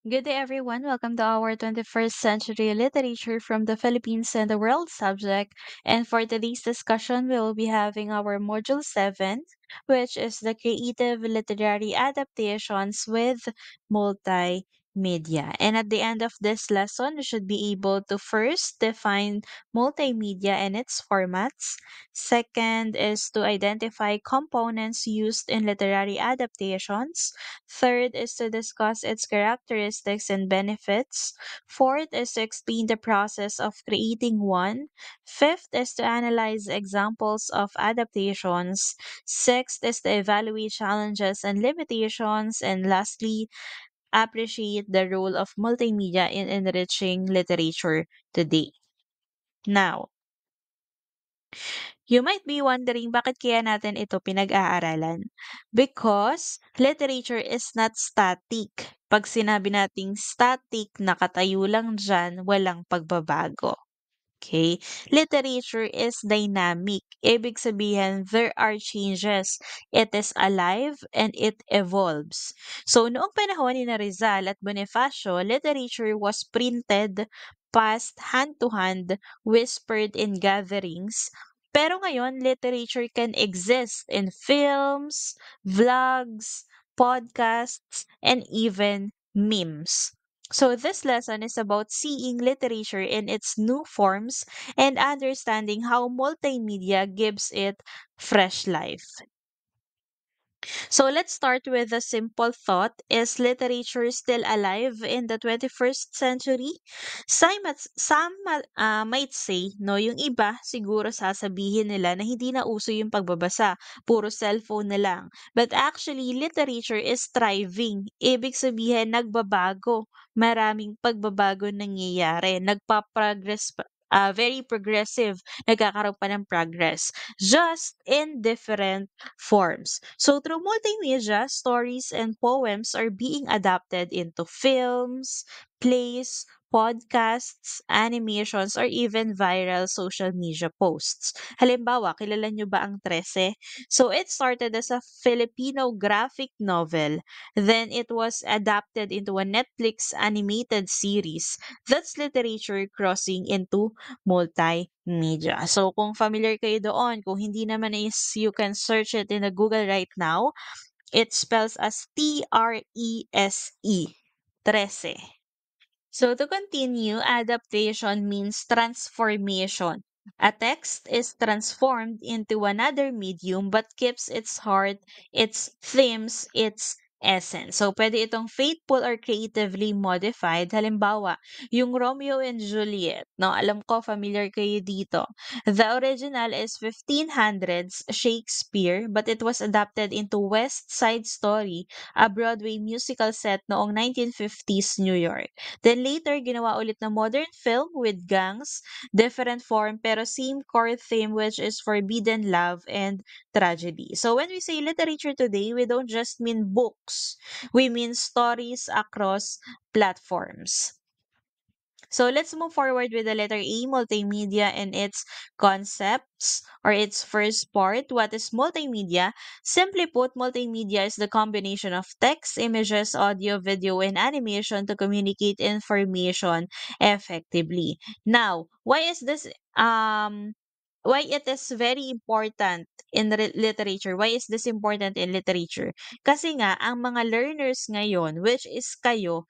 Good day, everyone. Welcome to our 21st Century Literature from the Philippines and the World subject. And for today's discussion, we will be having our Module 7, which is the creative literary adaptations with multimedia. And at the end of this lesson, we should be able to first define multimedia and its formats. Second is to identify components used in literary adaptations. Third is to discuss its characteristics and benefits. Fourth is to explain the process of creating one. Fifth is to analyze examples of adaptations. Sixth is to evaluate challenges and limitations. And lastly, appreciate the role of multimedia in enriching literature today. Now, you might be wondering bakit kaya natin ito pinag-aaralan? Because literature is not static. Pag sinabi nating static, nakatayo lang dyan, walang pagbabago. Okay? Literature is dynamic. Ibig sabihin, there are changes. It is alive and it evolves. So, noong panahon ni Rizal at Bonifacio, literature was printed, passed hand to hand, whispered in gatherings. Pero ngayon, literature can exist in films, vlogs, podcasts, and even memes. So, this lesson is about seeing literature in its new forms and understanding how multimedia gives it fresh life. So let's start with a simple thought. Is literature still alive in the 21st century? Might say, no, yung iba siguro sasabihin nila na hindi na uso yung pagbabasa, puro cellphone na lang. But actually, literature is thriving. Ibig sabihin, nagbabago. Maraming pagbabago nangyayari. Very progressive. Nagkakaroon pa ng progress. Just in different forms. So through multimedia, stories and poems are being adapted into films, plays, podcasts, animations, or even viral social media posts. Halimbawa, kilala nyo ba ang 13? So it started as a Filipino graphic novel. Then it was adapted into a Netflix animated series. That's literature crossing into multimedia. So, kung familiar kayo doon, kung hindi naman is you can search it in the Google right now. It spells as TRESE. 13. So, to continue, adaptation means transformation. A text is transformed into another medium but keeps its heart, its themes, its essence. So, pwede itong faithful or creatively modified. Halimbawa, yung Romeo and Juliet. No, alam ko, familiar kayo dito. The original is 1500s Shakespeare, but it was adapted into West Side Story, a Broadway musical set noong 1950s New York. Then later, ginawa ulit na modern film with gangs, different form, pero same core theme which is forbidden love and tragedy. So when we say literature today, we don't just mean books. We mean stories across platforms. So let's move forward with the letter A, multimedia and its concepts or its first part. What is multimedia? Simply put, multimedia is the combination of text, images, audio, video, and animation to communicate information effectively. Now, why it is very important in literature? Why is this important in literature? Kasi nga, ang mga learners ngayon, which is kayo,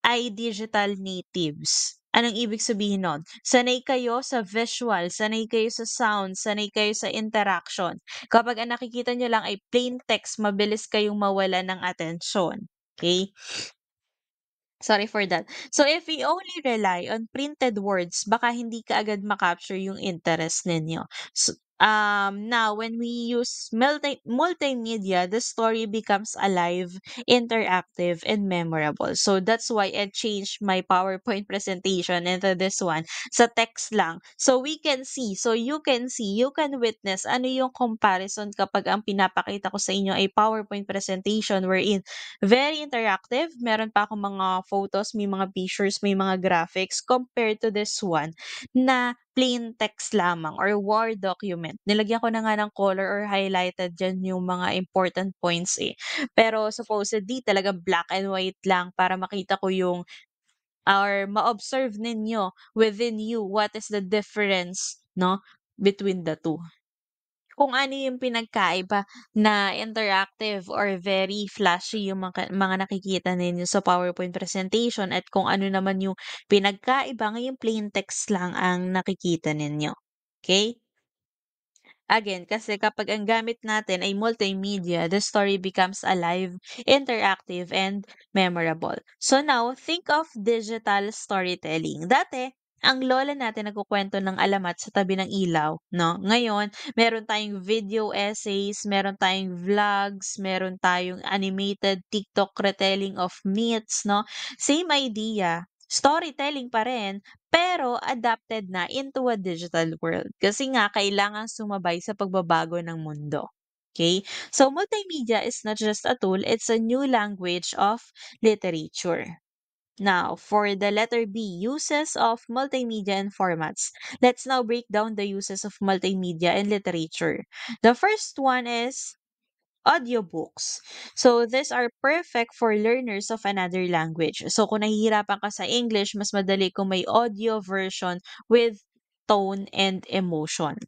ay digital natives. Anong ibig sabihin nun? Sanay kayo sa visual, sanay kayo sa sound, sanay kayo sa interaction. Kapag ang nakikita nyo lang ay plain text, mabilis kayong mawala ng atensyon. Okay? Sorry for that. So, if we only rely on printed words, baka hindi ka agad makapture yung interest ninyo. So, now, when we use multimedia, the story becomes alive, interactive, and memorable. So, that's why I changed my PowerPoint presentation into this one sa text lang. So, we can see, so you can see, you can witness ano yung comparison kapag ang pinapakita ko sa inyo ay PowerPoint presentation wherein very interactive. Meron pa akong mga photos, may mga pictures, may mga graphics compared to this one na plain text lamang or Word document. Nilagyan ko na nga ng color or highlighted diyan yung mga important points, eh. Pero supposedly talagang black and white lang para makita ko yung or ma-observe ninyo within you what is the difference, 'no, between the two. Kung ano yung pinagkaiba na interactive or very flashy yung mga nakikita ninyo sa PowerPoint presentation at kung ano naman yung pinagkaiba ngayong plain text lang ang nakikita ninyo. Okay. Again, kasi kapag ang gamit natin ay multimedia, the story becomes alive, interactive, and memorable. So now, think of digital storytelling. Dati, ang lola natin nagkukwento ng alamat sa tabi ng ilaw, no? Ngayon, meron tayong video essays, meron tayong vlogs, meron tayong animated TikTok retelling of myths, no? Same idea. Storytelling pa rin, pero adapted na into a digital world kasi nga kailangan sumabay sa pagbabago ng mundo. Okay? So multimedia is not just a tool, it's a new language of literature. Now, for the letter B, uses of multimedia and formats. Let's now break down the uses of multimedia and literature. The first one is audiobooks. So, these are perfect for learners of another language. So, kung nahihirapan ka sa English, mas madali kung may audio version with tone and emotion.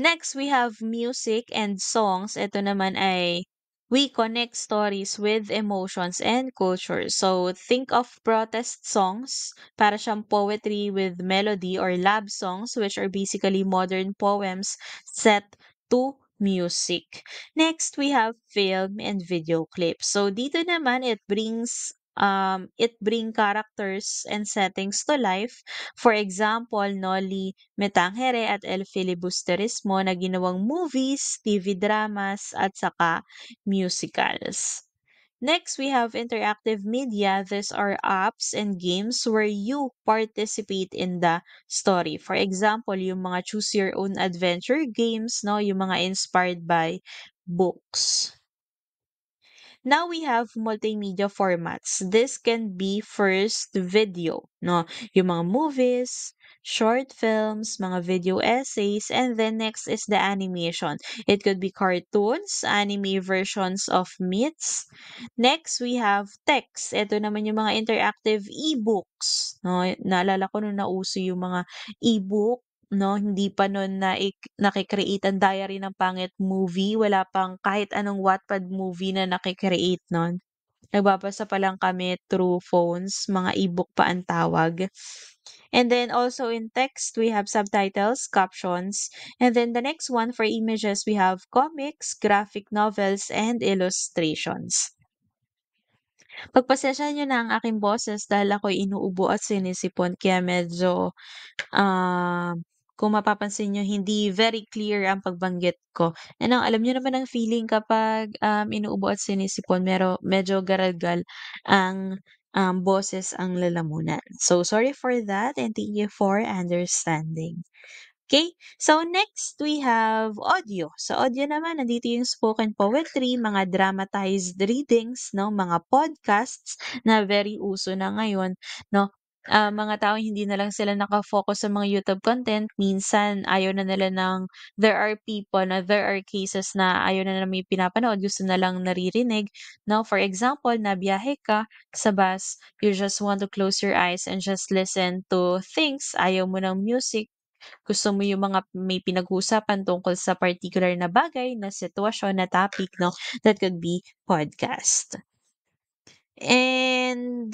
Next, we have music and songs. Ito naman ay we connect stories with emotions and culture. So, think of protest songs, para siyang poetry with melody, or love songs, which are basically modern poems set to music. Next, we have film and video clips. So, dito naman it bring characters and settings to life. For example, Noli Metangere at El Filibusterismo na ginawang movies, TV dramas, at saka musicals. Next, we have interactive media. These are apps and games where you participate in the story. For example, yung mga choose your own adventure games, no, yung mga inspired by books. Now we have multimedia formats. This can be first video, no? Yung mga movies, short films, mga video essays, and then next is the animation. It could be cartoons, anime versions of myths. Next, we have text. Ito naman yung mga interactive e-books, no? Naalala ko nung nauso yung mga e-book, no, hindi pa nun naki-create ang Diary ng Pangit movie, wala pang kahit anong Wattpad movie na naki-create nun. Nagbabasa pa lang kami through phones, mga e-book pa ang tawag. And then also in text, we have subtitles, captions, and then the next one for images, we have comics, graphic novels, and illustrations. Pagpasensyahan niyo na ang aking boses dahil ako'y inuubo at sinisipon kaya medyo ah, kung mapapansin niyo hindi very clear ang pagbanggit ko. And alam niyo naman ang feeling kapag, inuubo at sinisipon medyo garagal ang, boses ang lalamunan. So, sorry for that and thank you for understanding. Okay, so next we have audio. Sa audio naman, nandito yung spoken poetry, mga dramatized readings, no, mga podcasts na very uso na ngayon, no. Mga tao hindi na lang sila nakafocus sa mga YouTube content. Minsan, ayaw na nila there are people na there are cases na ayaw na nila may pinapanood, gusto na lang naririnig, no. For example, nabiyahe ka sa bus, you just want to close your eyes and just listen to things, ayaw mo ng music, gusto mo yung mga may pinag-uusapan tungkol sa particular na bagay, na sitwasyon, na topic, 'no, that could be podcast. And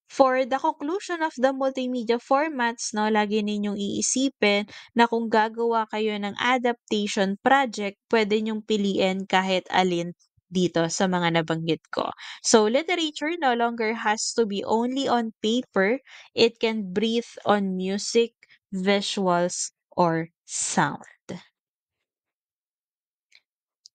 for the conclusion of the multimedia formats, 'no, lagi ninyong iisipin na kung gagawa kayo ng adaptation project, pwede niyong piliin kahit alin dito sa mga nabanggit ko. So, literature no longer has to be only on paper. It can breathe on music, visuals, or sound.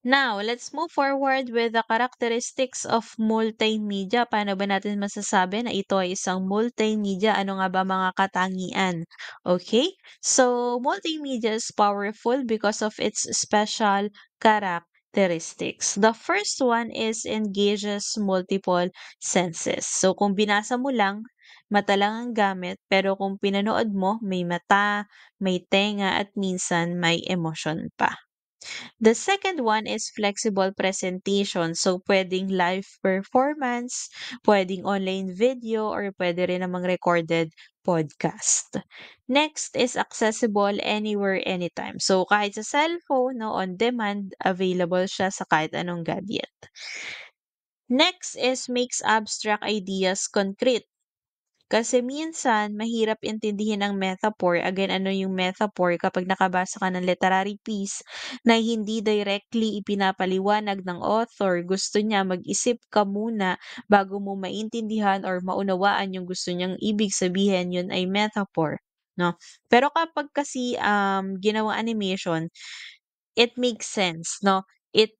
Now, let's move forward with the characteristics of multimedia. Paano ba natin masasabi na ito ay isang multimedia? Ano nga ba mga katangian? Okay? So, multimedia is powerful because of its special characteristics. The first one is engages multiple senses. So, kung binasa mo lang, Mata lang ang gamit, pero kung pinanood mo, may mata, may tenga, at minsan may emosyon pa. The second one is flexible presentation. So, pwedeng live performance, pwedeng online video, or pwede rin namang recorded podcast. Next is accessible anywhere, anytime. So, kahit sa cellphone, no, on demand, available siya sa kahit anong gadget. Next is makes abstract ideas concrete. Kasi minsan, mahirap intindihin ang metaphor. Again, ano yung metaphor kapag nakabasa ka ng literary piece na hindi directly ipinapaliwanag ng author. Gusto niya mag-isip ka muna bago mo maintindihan or maunawaan yung gusto niyang ibig sabihin, yun ay metaphor. No? Pero kapag kasi ginawa animation, it makes sense, no? It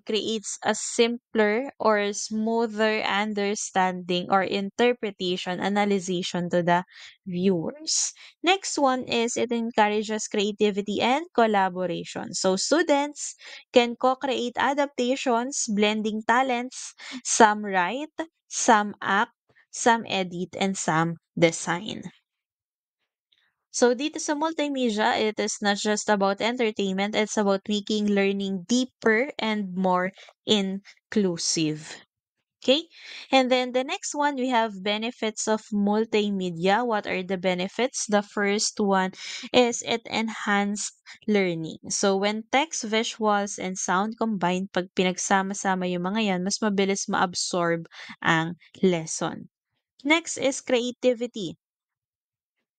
creates a simpler or smoother understanding or interpretation, analysis to the viewers. Next one is it encourages creativity and collaboration. So students can co-create adaptations, blending talents, some write, some act, some edit, and some design. So dito sa multimedia, it is not just about entertainment, it's about making learning deeper and more inclusive. Okay? And then the next one, we have benefits of multimedia. What are the benefits? The first one is it enhanced learning. So when text, visuals, and sound combined, pag pinagsama-sama yung mga yan, mas mabilis ma-absorb ang lesson. Next is creativity.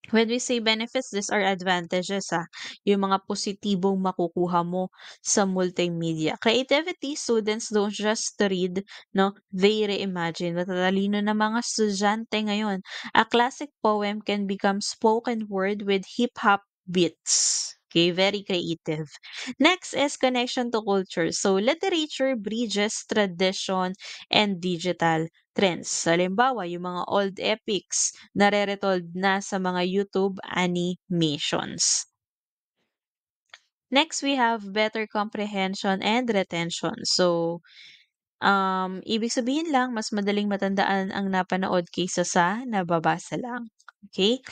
When we say benefits, these are advantages, yung mga positibong makukuha mo sa multimedia. Creativity, students don't just read, no? They reimagine. Matatalino na mga estudyante ngayon. A classic poem can become spoken word with hip-hop beats. Okay, very creative. Next is connection to culture. So, literature bridges tradition and digital trends. Halimbawa, yung mga old epics nare-retold na sa mga YouTube animations. Next, we have better comprehension and retention. So, ibig sabihin lang, mas madaling matandaan ang napanood kaysa sa nababasa lang. Okay?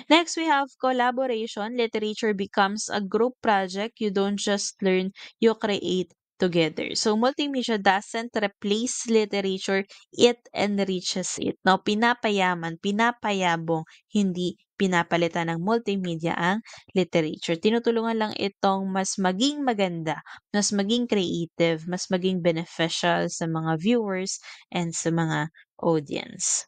Next, we have collaboration. Literature becomes a group project. You don't just learn, you create together. So, multimedia doesn't replace literature, it enriches it. No, pinapayaman, pinapayabong, hindi pinapalitan ng multimedia ang literature. Tinutulungan lang itong mas maging maganda, mas maging creative, mas maging beneficial sa mga viewers and sa mga audience.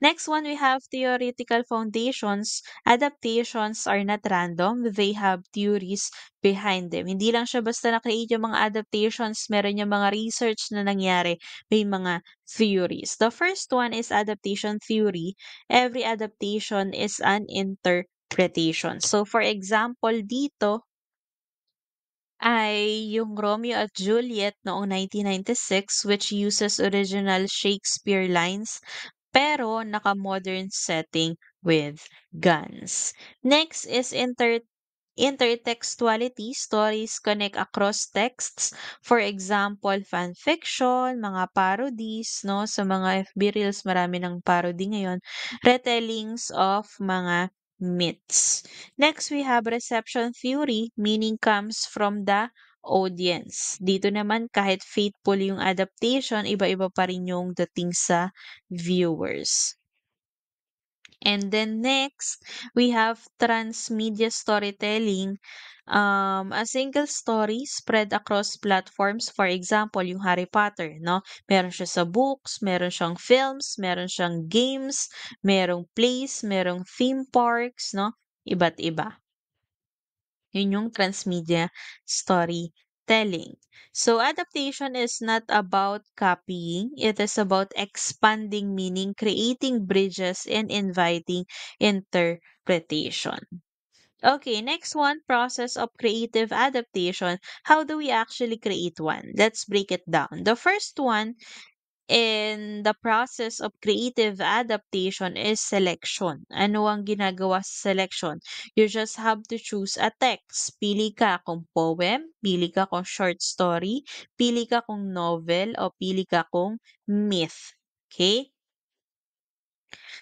Next one, we have theoretical foundations. Adaptations are not random. They have theories behind them. Hindi lang siya basta na-create yung mga adaptations. Meron yung mga research na nangyari. May mga theories. The first one is adaptation theory. Every adaptation is an interpretation. So, for example, dito, ay yung Romeo at Juliet noong 1996 which uses original Shakespeare lines pero naka-modern setting with guns. Next is intertextuality. Stories connect across texts. For example, fan fiction, mga parodies, no? Sa mga FB Reels, marami ng parody ngayon. Retellings of mga myths. Next, we have reception theory. Meaning comes from the audience. Dito naman, kahit faithful yung adaptation, iba-iba pa rin yung dating sa viewers. And then next, we have transmedia storytelling. A single story spread across platforms. For example, yung Harry Potter, no? Meron siya sa books, meron siyang films, meron siyang games, merong plays, merong theme parks, no? Iba't iba. Yun yung transmedia storytelling. So, adaptation is not about copying. It is about expanding meaning, creating bridges, and inviting interpretation. Okay, next one, process of creative adaptation. How do we actually create one? Let's break it down. The first one in the process of creative adaptation is selection. Ano ang ginagawa sa selection? You just have to choose a text. Pili ka kung poem, pili ka kung short story, pili ka kung novel, o pili ka kung myth. Okay?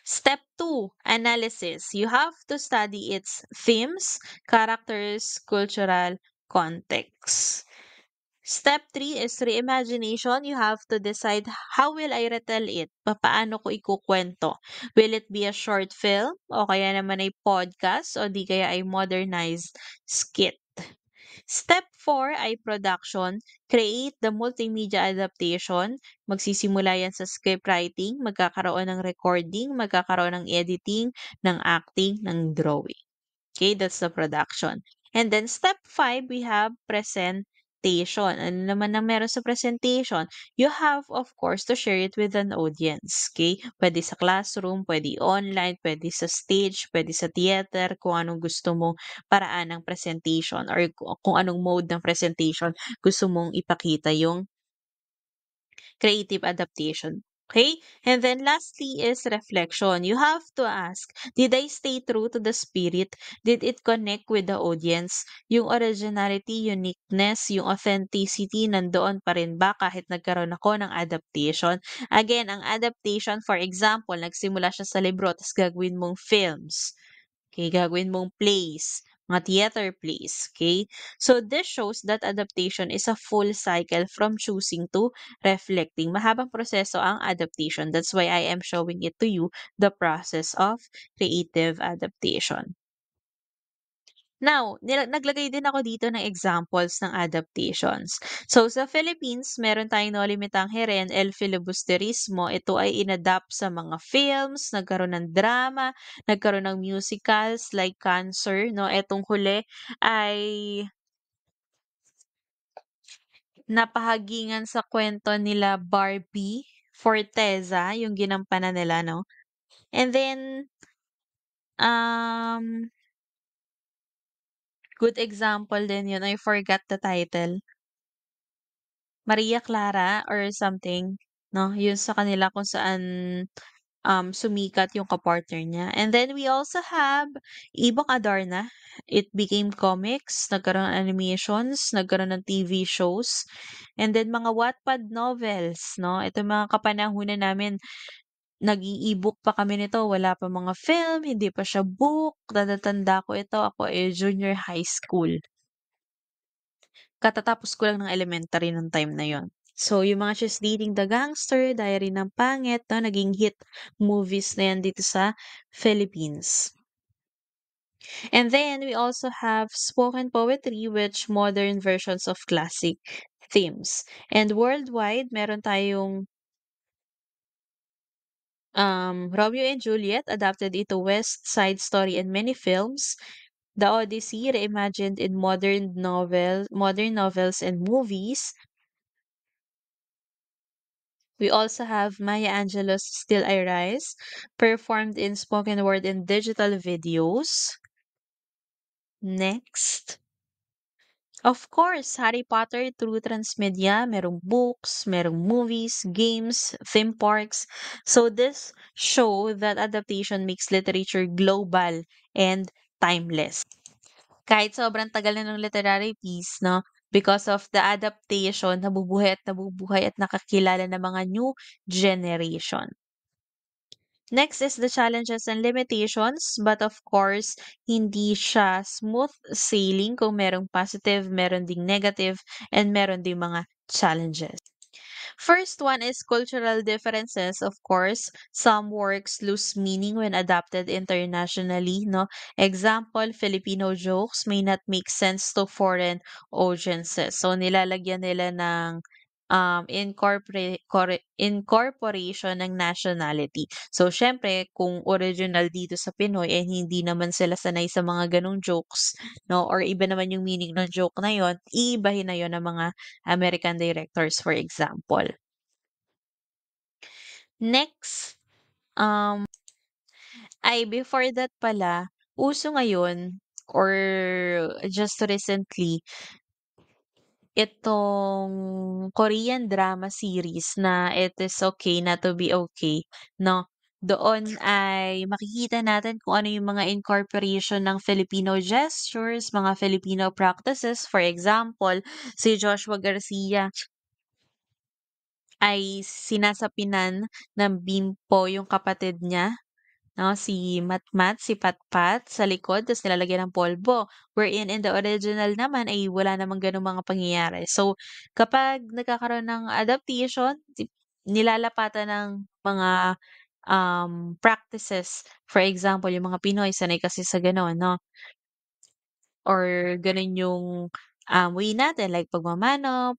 Step 2, analysis. You have to study its themes, characters, cultural context. Step 3 is reimagination. You have to decide how will I retell it? Paano ko ikukwento? Will it be a short film o kaya naman ay podcast o di kaya ay modernized skit? Step 4 ay production. Create the multimedia adaptation. Magsisimula yan sa script writing, magkakaroon ng recording, magkakaroon ng editing, ng acting, ng drawing. Okay, that's the production. And then step 5, we have presentation. Ano naman ang meron sa presentation? You have, of course, to share it with an audience. Okay? Pwede sa classroom, pwede online, pwede sa stage, pwede sa theater, kung anong gusto mong paraan ng presentation or kung anong mode ng presentation gusto mong ipakita yung creative adaptation. Okay? And then lastly is reflection. You have to ask, did I stay true to the spirit? Did it connect with the audience? Yung originality, uniqueness, yung authenticity, nandoon pa rin ba kahit nagkaroon ako ng adaptation? Again, ang adaptation, for example, nagsimula siya sa libro, tapos gagawin mong films. Okay, gagawin mong plays, mga theater plays, okay? So this shows that adaptation is a full cycle from choosing to reflecting. Mahabang proseso ang adaptation. That's why I am showing it to you, the process of creative adaptation. Now, naglagay din ako dito ng examples ng adaptations. So, sa Philippines, meron tayong No Limitang Hiren, El Filibusterismo. Ito ay inadapt sa mga films, nagkaroon ng drama, nagkaroon ng musicals like Cancer, no? Etong huli ay napahagingan sa kwento nila Barbie Forteza, yung ginampanan nila, no? And then, um, good example din yun. I forgot the title. Maria Clara or something, 'no? Yun sa kanila kung saan, sumikat yung ka-partner niya. And then we also have Ibong Adarna. It became comics, nagkaroon ng animations, nagkaroon ng TV shows, and then mga Wattpad novels, 'no? Ito yung mga kapanahunan namin, nag-i-e-book pa kami nito, wala pa mga film, hindi pa siya book. Tatandang-tanda ko ito, ako, junior high school. Katatapos ko lang ng elementary nung time na yon. So, yung mga She's Dating the Gangster, Diary ng Pangit, no, naging hit movies na yan dito sa Philippines. And then, we also have spoken poetry, which modern versions of classic themes. And worldwide, meron tayong Romeo and Juliet, adapted into West Side Story and many films. The Odyssey, reimagined in modern novels and movies. We also have Maya Angelou's Still I Rise, performed in spoken word and digital videos. Next. Of course, Harry Potter through transmedia, merong books, merong movies, games, theme parks. So this show that adaptation makes literature global and timeless. Kahit sobrang tagal na ng literary piece, no? Because of the adaptation, nabubuhay at nakakilala ng mga new generation. Next is the challenges and limitations, but of course, hindi siya smooth sailing kung merong positive, meron ding negative, and meron ding mga challenges. First one is cultural differences, of course. Some works lose meaning when adapted internationally, no? Example, Filipino jokes may not make sense to foreign audiences. So, nilalagyan nila ng incorporation ng nationality. So, syempre, kung original dito sa Pinoy, eh, hindi naman sila sanay sa mga ganong jokes, no? Or iba naman yung meaning ng joke na yon, iibahin na yon ng mga American directors, for example. Next, ay before that pala, uso ngayon or just recently, itong Korean drama series na It Is Okay Not to Be Okay, 'no? Doon ay makikita natin kung ano yung mga incorporation ng Filipino gestures, mga Filipino practices. For example, si Joshua Garcia ay sinasapinan ng bimpo yung kapatid niya, 'no, si Matmat, si Patpat sa likod ta's nilalagyan ng polvo. Wherein in the original naman ay wala namang gano'ng mga pangyayari. So, kapag nagkakaroon ng adaptation, nilalapatan ng mga, practices. For example, yung mga Pinoy sanay kasi sa gano'n 'no, or gano'n yung, way natin like pagmamano,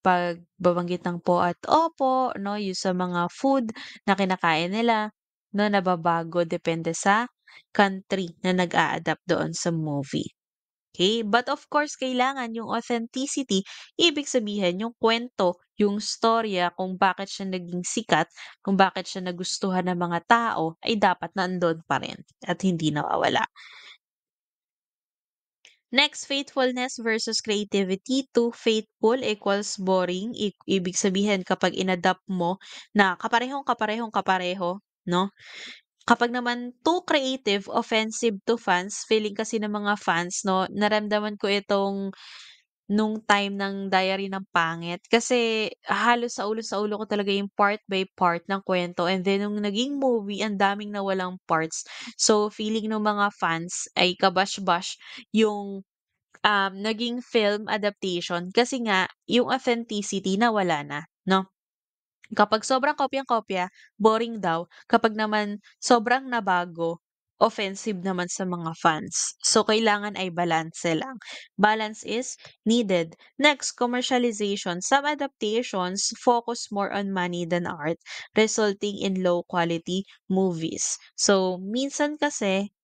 pagbabanggit ng po at opo 'no, yung sa mga food na kinakain nila 'no, nababago depende sa country na nag-a-adapt doon sa movie, okey? But of course kailangan yung authenticity, ibig sabihin yung kwento, yung storya kung bakit siya naging sikat, kung bakit siya nagustuhan ng mga tao ay dapat nandun pa rin at hindi nawawala. Next, faithfulness versus creativity. Too faithful equals boring. Ibig sabihin kapag inadapt mo na kapareho, no? Kapag naman too creative, offensive to fans, feeling kasi ng mga fans, no? Naramdaman ko itong nung time ng Diary ng Pangit. Kasi halos sa ulo ko talaga yung part by part ng kwento. And then nung naging movie, ang daming nawalang parts. So, feeling ng mga fans ay kabash-bash yung naging film adaptation kasi nga yung authenticity nawala na, 'no? Kapag sobrang kopyang-kopya, boring daw. Kapag naman sobrang nabago, offensive naman sa mga fans. So, kailangan ay balanse lang. Balance is needed. Next, commercialization. Some adaptations focus more on money than art, resulting in low quality movies. So, minsan kasi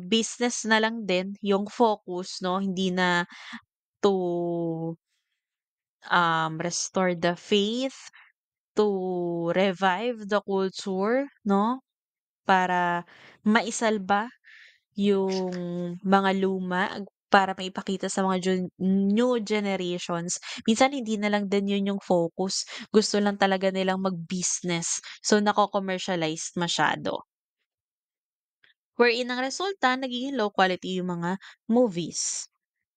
business na lang din yung focus 'no, hindi na to, restore the faith, to revive the culture 'no, para maisalba yung mga luma, para maipakita sa mga new generations. Minsan hindi na lang din yun yung focus, gusto lang talaga nilang mag-business, so nako-commercialized masyado. Wherein ang resulta nagiging low quality yung mga movies.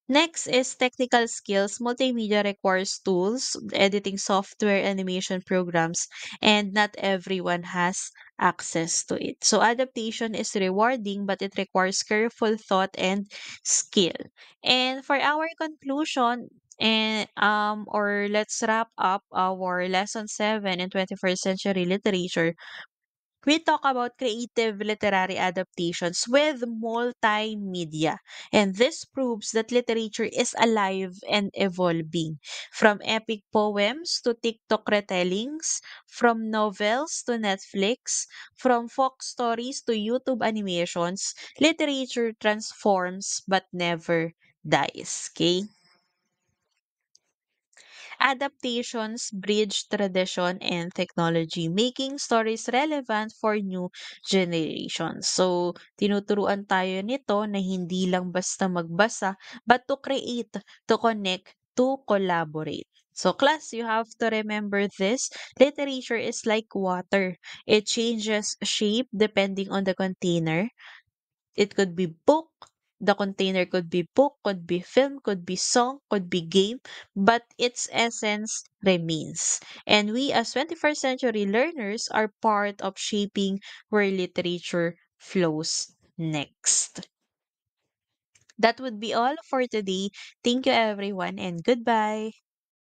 Next is technical skills. Multimedia requires tools, editing software, animation programs, and not everyone has access to it. So adaptation is rewarding, but it requires careful thought and skill. And for our conclusion, or let's wrap up our lesson 7 in 21st century literature. We talk about creative literary adaptations with multimedia. And this proves that literature is alive and evolving. From epic poems to TikTok retellings, from novels to Netflix, from folk stories to YouTube animations, literature transforms but never dies. Okay? Adaptations bridge tradition and technology, making stories relevant for new generations. So, tinuturuan tayo nito na hindi lang basta magbasa, but to create, to connect, to collaborate. So, class, you have to remember this. Literature is like water. It changes shape depending on the container. It could be book, the container could be book, could be film, could be song, could be game, but its essence remains. And we as 21st century learners are part of shaping where literature flows next. That would be all for today. Thank you everyone and goodbye.